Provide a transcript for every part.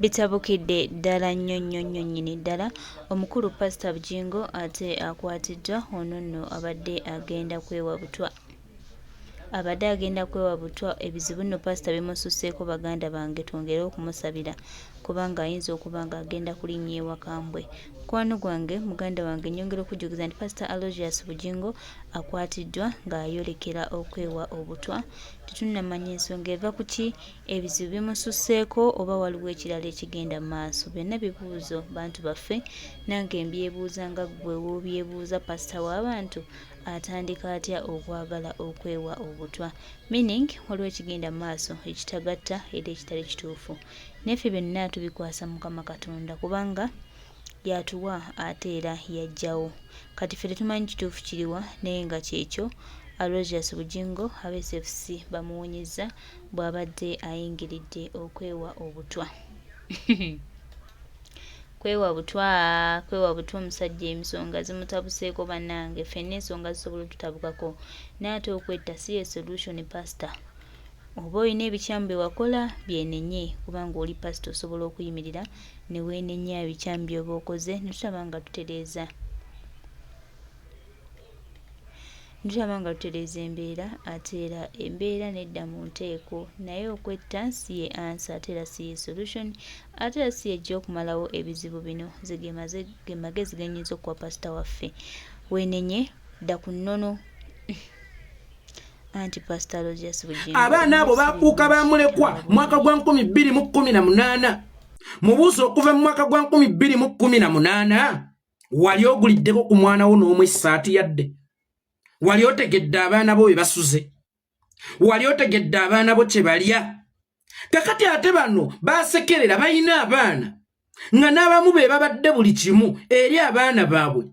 bitabukidde ddala nnyo nnyini ddala. Omukulu Pastor Bujingo ate akwatiddwa ono nno abadde agenda kwewa butwa ebizibu nno Pastor bimususseeko baganda bange twongere okumusabira kubanga ayinza okuba nga agenda kulinnya ewakambwe. Mukwano gwange muganda wange nyongera okujjukiza nti Pastor Aloysius Bujingo akwatiddwa ng'ayolekera okwewa obutwa. Tetunnamanya ensonga eva ku ki, ebizibu bimususseeko oba waliwo ekirala ekigenda mu maaso. Byonna bibuuzo bantu baffe, nange mbyebuuza nga ggwe w'obyebuuza Pastor w'abantu atandika atya okwagala okwewa obutwa, meaning waliwo ekigenda mu maaso ekitagatta era ekitali kituufu. Neffe byonna tubikwasa Mukama Katonda kubanga yatuwa ate era yajjawo. Kati ffe tetumanyi kituufu kiriwa naye nga kyekyo Aloysius Bujingo aba SFC bamuwonyezza bw'abadde ayingiridde okwewa obutwa. Kwewa butwa omusajja emisonga zimutabuseeko bannange, ffenna ensonga zisobola otutabukako n'ate okwetta si ye solution Pastor. Oba olina ebikyamu bye wakola byenenye kubanga oli Pastor osobola okuyimirira ne weenenya ebikyamu by'oba okoze netulaba nga tutereeza embeera ate era embeera nedda mu nteeko, naye okwetta si ye answer ate era si ye solution ate era si yejja okumalawo ebizibu bino. Ge magezi genyinza okuwa Pastor waffe. Weenenye dda ku nnono anti Pastor Aloysius Bujingo. Abaana abo bafuuka bamulekwa mwaka gwa 2018. Mubuuzo okuva mu mwaka gwa 2018 wali oguliddeko ku mwana wo n'omwe essaati yadde? Wali otegedde abaana bo bye basuze? Wali otegedde abaana bo kye balya? Kakati ate bano basekerera balina abaana nga n'abamu be babadde buli kimu eri abaana baabwe,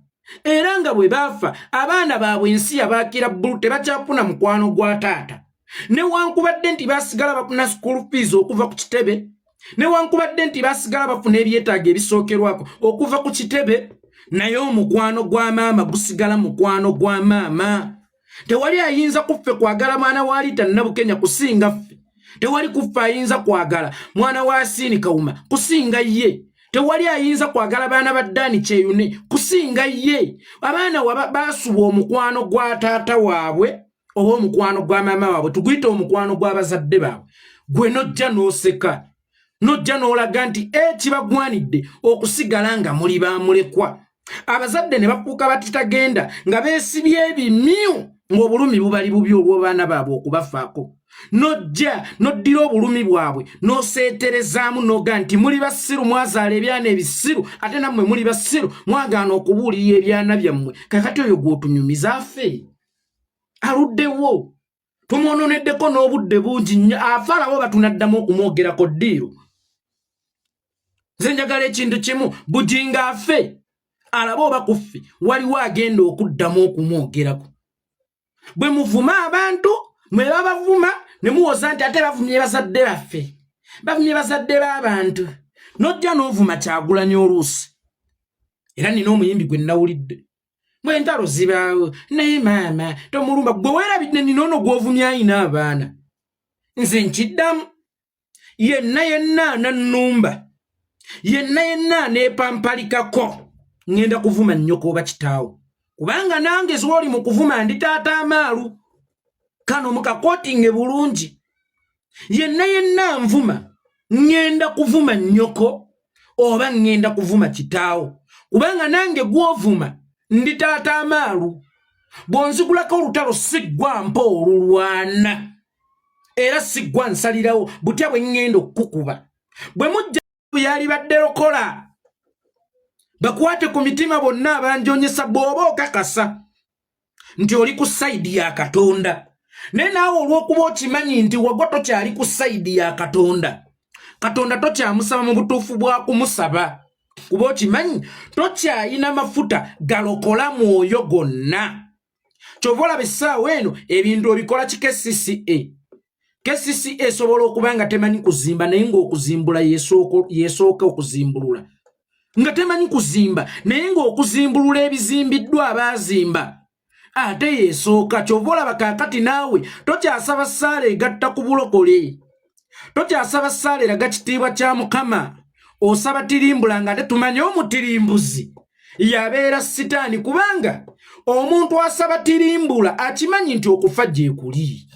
era nga bwe baafa abaana baabwe ensi yabaakira bbulu tebakyafuna mukwano gwa taata. Newankubadde nti basigala bafuna school fees okuva ku kitebe, newankubadde nti basigala bafuna ebyetaago ebisookerwako okuva ku kitebe, naye omukwano gwa maama gusigala mukwano gwa maama. Tewali ayinza kuffe kwagala mwana wa Lita Nabukenya kusinga ffe. Tewali kuffe ayinza kwagala mwana wa Asiini Kawuma kusinga ye. Tewali ayinza kwagala baana ba Dani Kyeyune kusinga ye. Abaana basuba omukwano gwa taata waabwe oba omukwano gwa maama waabwe, tuguyita omukwano gw'abazadde baabwe. Gwe nojja n'oseka, nojja n'olaga nti kibagwanidde okusigala nga muli bamulekwa. Abazadde ne bafuuka batitagenda nga beesibye ebimyu ng'obulumi bubali bubi olw'abaana baabwe okubafaako. Nojja noddira obulumi bwabwe n'oseeterezaamu n'oga nti muli basiru mwazaala ebyana ebisiru ate nammwe muli basiru mwagaana okubuulirira ebyana byammwe. Kakati oyo gw'otunyumiza affe aluddewo, tumwononeddeko n'obudde bungi nnyo, afa alabo batunaddamu okumwogerako ddiiro. Nze njagala ekintu kimu, Bujingo affe alaba oba ku ffe waliwo agenda okuddamu okumwogerako. Bwe muvuma abantu mwe babavuma ne muwoza nti ate bavumye bazadde baffe, bavumye bazadde b'abantu, nojja n'ovuma Kyagulanyi oluusi. Era nina omuyimbi gwe nawulidde, bwe ntalo zibaawo naye maama tomulumba, gwe weerabidde nina ono gw'ovumya ayina abaana. Nze nkiddamu, yenna anannumba, yenna aneepampalikako ngenda kuvuma nnyoko oba kitaawo, kubanga nange z'oli mu kuvuma ndi taata amaalu. Kano mukakootinge bulungi, yenna nvuma ngenda kuvuma nnyoko oba ngenda kuvuma kitaawo, kubanga nange gw'ovuma ndi taata amaalu. Bw'onzigulako olutalo siggwa mpa olulwana era siggwa nsalirawo butya bwe ngenda okukukuba. Bwe mujja yali badde lokola bakwate ku mitima bonna abanjonyesa bw'oba okakasa nti oli ku sayidi ya Katonda. Naye naawe olw'okuba okimanyi nti wagwa tokyali ku sayidi ya Katonda, Katonda tokyamusaba mu butuufu bwa kumusaba, kuba okimanyi tokyayina mafuta galokola mwoyo gonna. Kyova olaba essaawa eno ebintu obikola ki KCCA. KCCA esobola okuba nga temanyi kuzimba naye ng'okuzimbula yeesooka okuzimbulula. Nga temanyi kuzimba naye ng'okuzimbulula ebizimbiddwa abaazimba ate yeesooka. Kyova olaba kaakati naawe tokyasaba ssaala egatta ku bulokole, tokyasaba ssaala eraga kitiibwa kya Mukama, osaba tirimbula nga tetumanye omutirimbuzi yabeera sitaani kubanga omuntu asaba tirimbula akimanyi nti okufa gye kuli.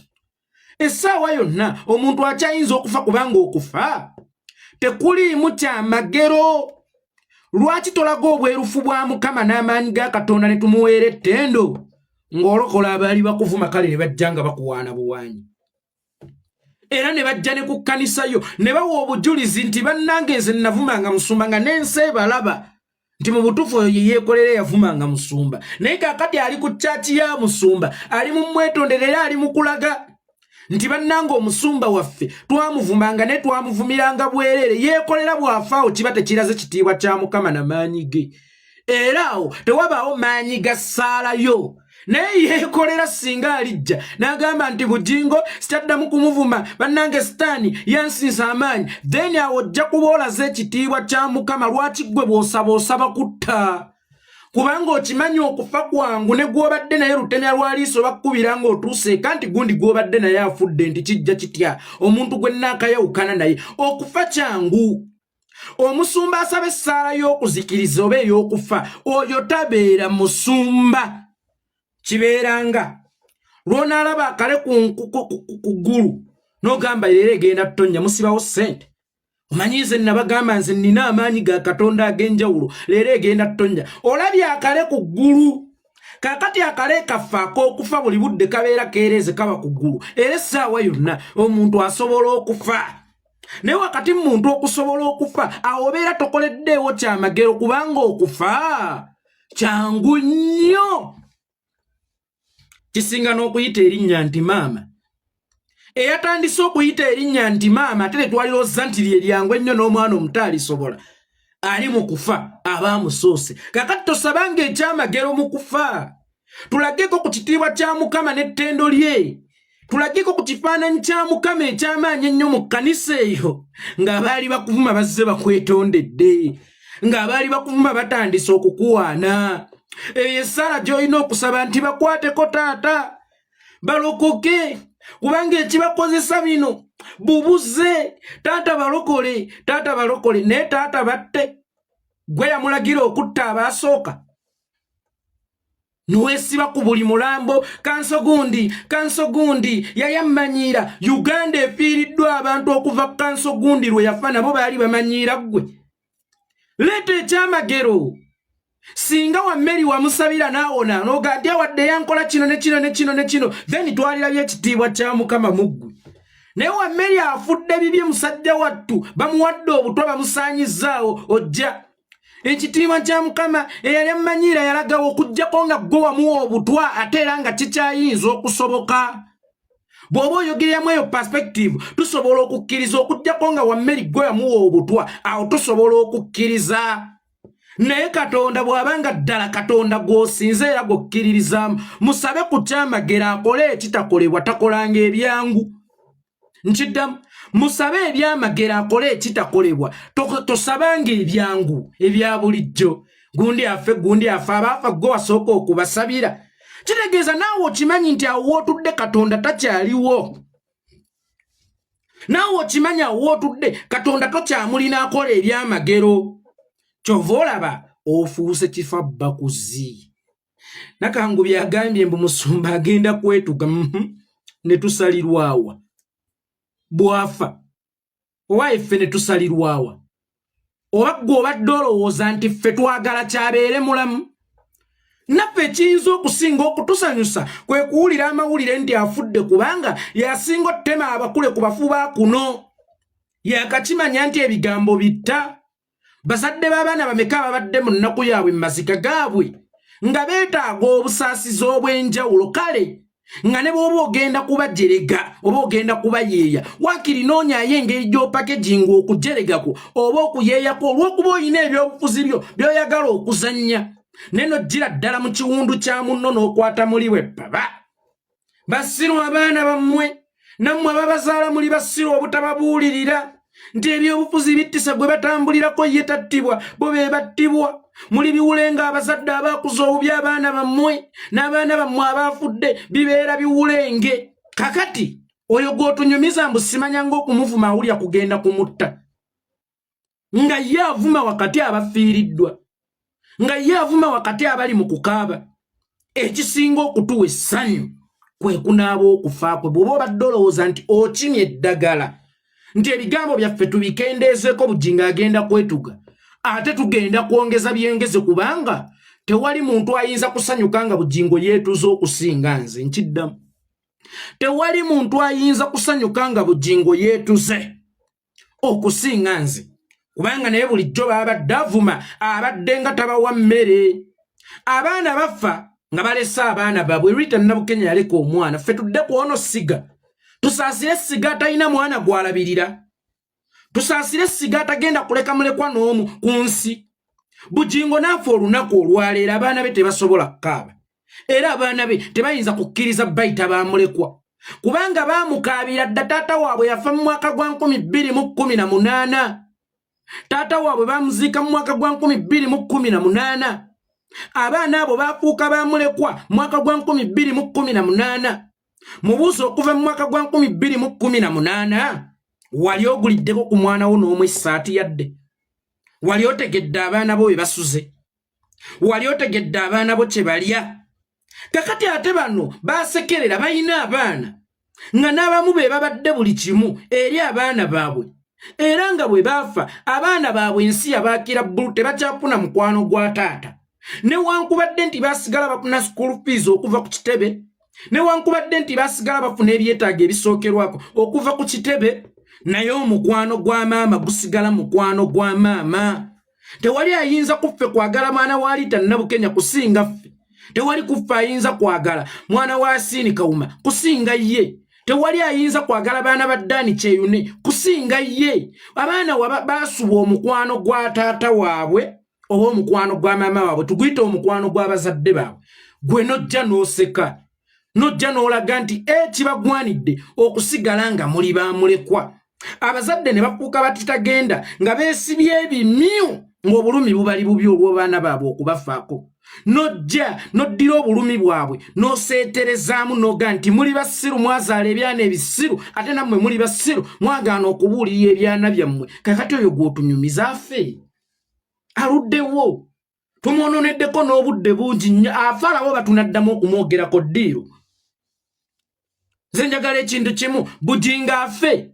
Essaawa yonna omuntu akyayinza okufa kubanga okufa tekuliimu kyamagero. Lwaki tolaga obwerufu bwa Mukama n'amaanyi ga Katonda ne tumuweera ettendo ng'olokola abaali bakuvuma kale ne bajja nga bakuwaana buwaanyi. Era ne bajja ne ku kkanisa yo ne bawa obujulizi nti bannange nze navumanga Musumba nga n'ensi ebalaba nti mu butuufu oyo ye yeekolera yavumanga Musumba. Naye kaakati ali ku caaci ya Musumba, ali mu mwetondere era ali mu kulaga nti bannange Omusumba waffe twamuvumanga ne twamuvumiranga bwereere, yeekolera bw'afaawo kiba tekiraze kitiibwa kya Mukama na maanyi ge. Era awo tewabaawo maanyi ga ssaalayo. Naye yeekolera singa alijja n'agamba nti bugingo sitaddamu kumuvuma bannange sitaani yansinsa amaanyi, then awo ojja kuba olaze ekitiibwa kya Mukama. Lwaki ggwe bw'osaba kutta? Kubanga okimanyi okufa kwangu ne gw'obadde naye lutemya lwaliiso bakkubira ng'otuuse eka nti gundi gw'obadde naye afudde nti kijja kitya omuntu gwe nnaakayawukana naye. Okufa kyangu. Omusumba asaba essaala y'okuzikiriza oba ey'okufa, oyo tabeera musumba. Kibeeranga lw'onaalaba akale ku ggulu n'ogamba leero egenda ttonnya musibawo ssente. Omanyize nabagamba nze nina amaanyi ga Katonda ag'enjawulo, leero egenda ttonnya. Olabye akale ku ggulu. Kaakati akale kaffe ak'okufa buli budde kabeera keereeze kaba ku ggulu. Era essaawa yonna omuntu asobola okufa. Naye wakati muntu okusobola okufa awo obeera tokoleddeewo kyamagero kubanga okufa kyangu nnyo. Kisinga n'okuyita erinnya nti maama. Eyatandise okuyita erinnya nti maama ate tetwalirozza nti lye lyangu ennyo n'omwana omuto alisobola. Ali mu kufa aba amusoose. Kaakati tosabanga ekyamagero mu kufa. Tulageko ku kitiibwa kya Mukama n'ettendo lye. Tulageko ku kifaananyi kya Mukama eky'amaanyi ennyo mu kkanisa eyo. Ng'abaali bakuvuma bazze bakwetondedde. Ng'abaali bakuvuma batandise okukuwaana. Eyo essaala gy'olina okusaba nti bakwateko taata balokoke kubanga ekibakozesa bino bubuze. Taata balokole naye taata batte. Gwe yamulagira okutta abaasooka niweesiba ku buli mulambo. Kanso gundi yayammanyiira. Uganda efiiriddwa abantu okuva kanso gundi lwe yafa nabo baali bamanyiira ggwe. Leeta ekyamagero. Singa wammeri wamusabira naawona n'ogadde wadde yankola kino ne kino then twalirabye ekitiibwa kya Mukama mu ggwe. Naye wammeri afudde bibye musajja wattu bamuwadde obutwa bamusaanyizzaawo ojja. Ekitiibwa kya Mukama eyali ammanyiira yalagawo okuggyako nga ggwe wamuwa obutwa ate era nga kikyayinza okusoboka. Bw'oba oyogereramu eyo perspective tusobola okukkiriza okuggyako nga wammeri ggwe yamuwa obutwa, awo tusobola okukkiriza. Naye Katonda bw'abanga ddala Katonda gw'osinze era gw'okkiririzaamu, musabe ku kyamagero akole ekitakolebwa, takolanga ebyangu. Nkiddamu, musabe ebyamagero akole ekitakolebwa, tosabanga ebyangu ebya bulijjo. Gundi afe abaafa gwe wasooka okubasabira. Kitegeeza naawe okimanyi nti awo wootudde Katonda takyaliwo. Naawe okimanyi awo wootudde Katonda tokyamulina akola ebyamagero. Kyova olaba ofuuse kifa bakuzi. Nakangu byagambye mbu Musumba agenda kwetuga ne tusalirwawa. Bwafa oba ffe ne tusalirwawa. Oba ggwe obadde olowooza nti ffe twagala kyabeere mulamu. Naffe ekiyinza okusinga okutusanyusa kwe kuwulira amawulire nti afudde kubanga yasinga ottema abakule ku bafu ba kuno. Yakakimanya nti ebigambo bitta. Bazadde b'abaana bameka babadde mu nnaku yaabwe mu masika gaabwe nga beetaaga obusaasizi obw'enjawulo. Kale nga ne bw'oba ogenda kubajerega oba ogenda kubayeeya, waakiri noonyaayo engeri gy'opakeginga okujeregako oba okuyeeyako olw'okuba olina ebyobufuzi byo by'oyagala okuzannya. Neno gira ddala mu kiwundu kya munno n'okwata muli bwe baba. Basiru abaana bammwe, nammwe ababazaala muli basiru obutababuulirira nti ebyobufuzi bittisa gwe batambulirako ye tattibwa, bo be battibwa. Muli biwulenga abazadde abaakuza obubi abaana bammwe, n'abaana bammwe abaafudde bibeera biwulenge. Kakati oyo gw'otunyumiza mbu simanya ng'okumuvuma awulya kugenda kumutta. nga ye avuma wakati abafiiriddwa, nga ye avuma wakati abali mu kukaaba. Ekisinga okutuwa essanyu kwe kunaaba okufa kwe bw'oba obadde olowooza nti okimye eddagala nti ebigambo byaffe tubikendeezeeko Bujinga agenda kwetuga, ate tugenda kwongeza byengeze kubanga tewali muntu ayinza kusanyuka nga Bujingo yeetuze okusinga nze. Nkiddamu, tewali muntu ayinza kusanyuka nga Bujingo yeetuze okusinga nze, kubanga naye bulijjo babadde avuma abadde nga tabawa mmere. Abaana bafa nga balese abaana baabwe. Rita Nabukenya yaleka omwana, ffe tudde ku ono siga tusaasire siga atalina mwana gwalabirira, tusaasire siga atagenda kuleka mulekwa n'omu ku nsi. Bujingo naafa olunaku olwaleero abaana be tebasobola kukaaba, era abaana be tebayinza kukkiriza bayita bamulekwa kubanga baamukaabira dda. Taata waabwe yafa mu mwaka gwa 2018, taata waabwe baamuziika mu mwaka gwa 2018. Abaana abo baafuuka bamulekwa mwaka gwa 2018. Mubuuzo okuva mu mwaka gwa 2018 wali oguliddeko ku mwana wo n'omu essaati yadde? Wali otegedde abaana bo bye basuze? Wali otegedde abaana bo kye balya? Kakati ate bano baasekerera balina abaana nga n'abamu be babadde buli kimu eri abaana baabwe, era nga bwe baafa abaana baabwe ensi yabaakira bbulu, tebakyafuna mukwano gwa taata. Newankubadde nti baasigala bafuna school fees okuva ku kitebe, newankubadde nti baasigala bafuna ebyetaago ebisookerwako okuva ku kitebe, naye omukwano gwa maama gusigala mukwano gwa maama. Tewali ayinza kuffe kwagala mwana wa Rita Nabukenya kusinga ffe. Tewali kuffe ayinza kwagala mwana wa Asiini Kawuma kusinga ye. Tewali ayinza kwagala baana ba Dani Kyeyune kusinga ye. Abaana baasuba omukwano gwa taata waabwe oba omukwano gwa maama waabwe, tuguyita omukwano gw'abazadde baabwe. Gwe nojja n'oseka, nojja n'olaga nti kibagwanidde okusigala nga muli bamulekwa. Abazadde ne bafuuka batitagenda nga beesibye ebimyu ng'obulumi bubali bubi olw'abaana baabwe okubafaako. Nojja noddira obulumi bwabwe n'oseeterezaamu n'oga nti muli basiru, mwazaala ebyana ebisiru, ate nammwe muli basiru, mwagaana okubuulirira ebyana byammwe. Kakati oyo gw'otunyumiza affe aluddewo, tumwononeddeko n'obudde bungi nnyo, afa alabo batunaddamu okumwogerako ddiiro. Nze njagala ekintu kimu, Bujinga affe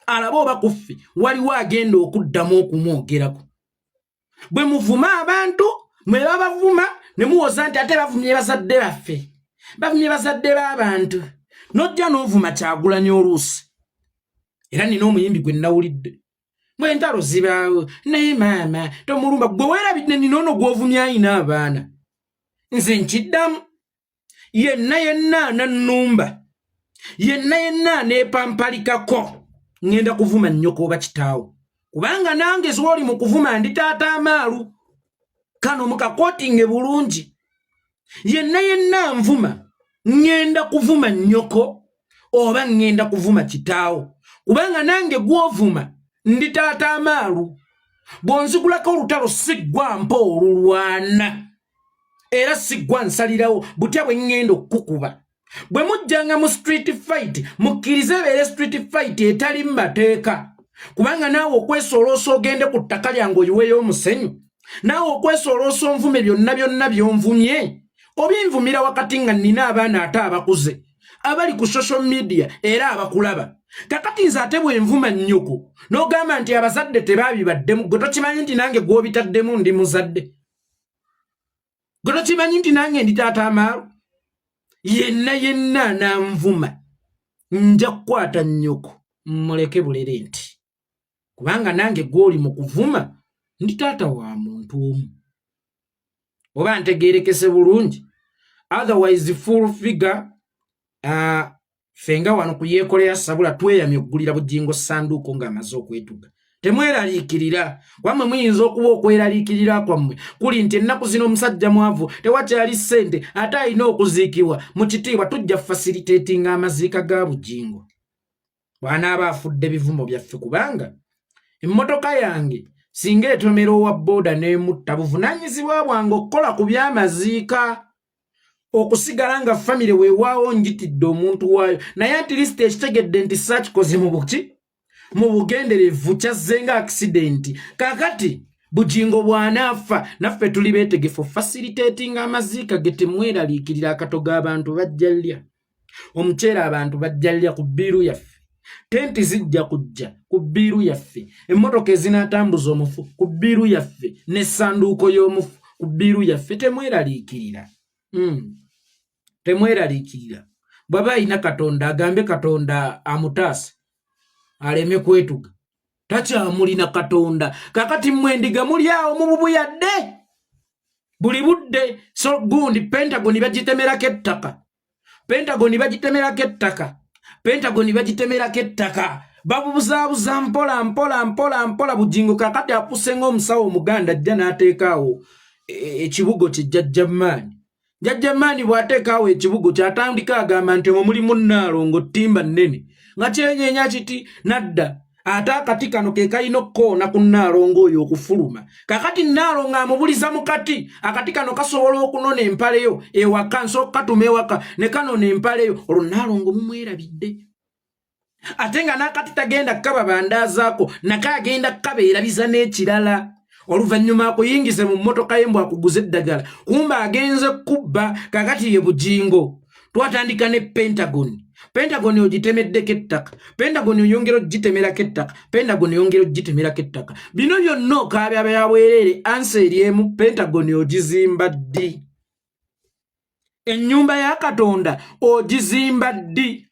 alaba oba ku ffe waliwo agenda okuddamu okumwogerako. Bwe muvuma abantu mwe babavuma ne muwoza nti ate bavumye bazadde baffe, bavumye bazadde b'abantu, nojja n'ovuma Kyagulanyi oluusi. Era nina omuyimbi gwe nawulidde, bwe entalo zibaawo naye maama tomulumba, gwe weerabidde nina ono gw'ovumya ayina abaana. Nze nkiddamu, yenna anannumba, yenna aneepampalikako ngenda kuvuma nnyoko oba kitaawo, kubanga nange z'oli mu kuvuma ndi taata amaalu. Kano mukakootinge bulungi, yenna nvuma ngenda kuvuma nnyoko oba ngenda kuvuma kitaawo, kubanga nange gw'ovuma ndi taata amaalu. Bw'onzigulako olutalo siggwa mpa olulwana, era siggwa nsalirawo butya bwe ngenda okukuba. Bwe mujjanga mu street fight mukkirize ebeere street fight etali mu mateeka, kubanga naawe okwesoloosa ogende ku ttaka lyange oyiweeyo omusenyu, naawe okwesoloosa onvume byonna byonvumye, obinvumira wakati nga nina abaana ate abakuze abali ku social media era abakulaba. Kakati nze ate bwe nvuma nnyoko n'ogamba nti abazadde tebaabibaddemu, gwe tokimanyi nti nange gw'obitaddemu ndi muzadde? Gwe tokimanyi nti nange ndi taata amaalu? Yenna nanvuma nja kukwata nnyoko mmuleke bulere nti, kubanga nange gw'oli mu kuvuma ndi taata wa muntu omu. Oba ntegeerekese bulungi? Otherwise full figure fenga wano kuyeekolera sabula tweyamye okugulira Bujingo sanduuko ng'amaze okwetuga. Temweraliikirira, wamwe muyinza okuba okweraliikirira kwammwe kuli nti ennaku zino omusajja mwavu tewakyali ssente ate alina okuziikibwa mu kitiibwa. Tujja facilitatinga amaziika ga Bujingo bw'anaaba afudde bivumo byaffe, kubanga emmotoka yange singa etomera owa booda n'emutta, buvunaanyizibwa bwange okukola ku by'amaziika, okusigala nga famire weewaawo njitidde omuntu waayo, naye at least ekitegedde nti saakikoze mu buki mu bugenderevu kyazzenga accident. Kakati Bujingo bw'anaafa naffe tuli beetegefu facilitating amaziika ge temweraliikirira akatoga abantu bajjalya. Omuceere abantu bajjalya ku bbiiru yaffe. Tenti zijja kujja ku bbiiru yaffe. Emmotoka ezinaatambuza omufu ku bbiiru yaffe. N'essanduuko y'omufu ku bbiiru yaffe. Temweraliikirira. Temweraliikirira. Bw'aba alina Katonda agambe Katonda amutaasa aleme kwetuga. Takyamulina Katonda. Kakati mwendiga muli awo mu bubuyadde. Buli budde so gundi Pentagon bagitemerako ettaka. Pentagon bagitemerako ettaka. Pentagon bagitemerako ettaka. Babuzaabuza mpola Bujingo kakati apuse ng'omusawo Omuganda ajja n'ateekaawo ekibugo kye Jjajjamaani. Jjajjamaani bw'ateekaawo ekibugo kyatandika agamba nti omwo mulimu Nnaalongo ttimba nnene. Nga kyenyeenya kiti nadda. Ate akati kano ke kalina okkoona ku Nnaalongo oyo okufuluma. Kakati Nnaalongo amubuliza mu kati. Akati kano kasobola okunona empaleyo ewaka nsooka katuma ewaka ne kanona empaleyo. Olwo Nnaalongo mumwerabidde. Ate nga n'akati tagenda kkaba bandaazaako naka agenda kkabeerabiza n'ekirala. Oluvannyuma akuyingize mu mmotoka ye mbw akuguza eddagala. Kumba agenze kubba. Kakati ye Bujingo. Twatandika ne Pentagon. Pentagon ogitemeddeko ettaka. Pentagon oyongera ogitemerako ettaka. Pentagon oyongera ogitemerako ettaka. Bino byonna okaabya bya ansa eri emu. Pentagon ogizimba ddi? Ennyumba ya Katonda ogizimba ddi?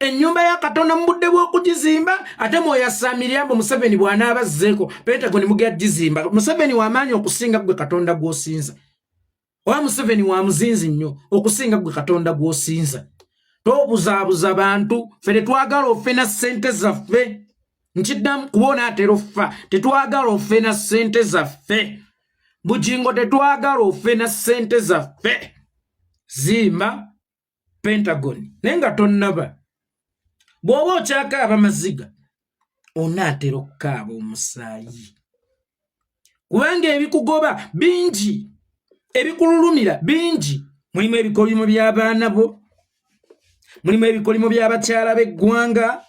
Ennyumba ya Katonda mu budde bw'okugizimba ate mwoyasaamiriambo Museveni bw'anaabazzeeko Pentagon mugya gizimba. Museveni w'amaanyi okusinga gwe Katonda gw'osinza. Oba Museveni wa muzinzi nnyo okusinga gwe Katonda gw'osinza. Tobuzaabuza bantu ffe tetwagala offe na ssente zaffe. Nkiddamu kubona atera offa. Tetwagala offe na ssente zaffe. Bujingo tetwagala offe na ssente zaffe. Zimba Pentagon. Naye nga tonnaba. Bw'oba okyakaaba maziga onaatera okukaaba omusaayi. Kubanga ebikugoba bingi. Ebikululumira bingi. Mulimu ebikolimo by'abaana bo. Mulimu ebikolimo by'abakyala b'eggwanga.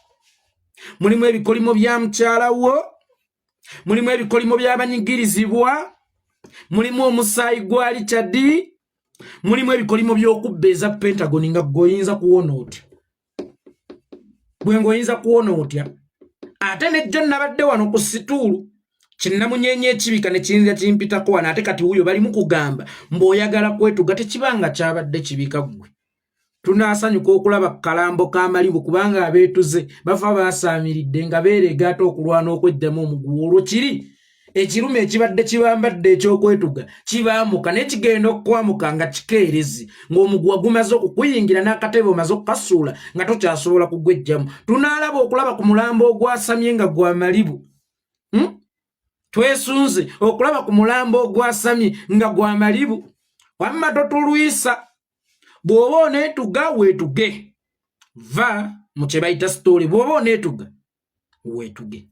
Mulimu ebikolimo bya mukyala wo. Mulimu ebikolimo by'abanyigirizibwa. Mulimu omusaayi gwa Richard. Mulimu ebikolimo by'okubba eza Pentagon nga goyinza kuwona otya. Bwe ngoyinza kuwona otya. Ate nejjo nabadde wano ku situulu. Kinnamunyenye ekibika ne kiyinza kimpitako wano ate kati wuyo bali mu kugamba mb'oyagala kwetuga tekibanga kyabadde kibika ggwe. Tunaasanyuka okulaba kalambo k'amalibu kubanga abeetuze bafa baasaamiridde nga beerega ate okulwana okwejjamu omuguwa. Olwo kiri ekirume ekibadde kibambadde ekyokwetuga kibaamuka n'ekigenda okwamuka nga kikeerezi ng'omuguwa gumaze okukuyingira n'akatebe omaze okukasuula nga tokyasobola kugwejjamu. Tunaalaba okulaba ku mulambo ogwasamye nga gwa malibu. Twesunze okulaba ku mulambo ogwasamye nga gwa malibu. Wamma totulwisa. Bw'oba oneetuga weetuge. Va mu kye bayita story. Bw'oba oneetuga weetuge.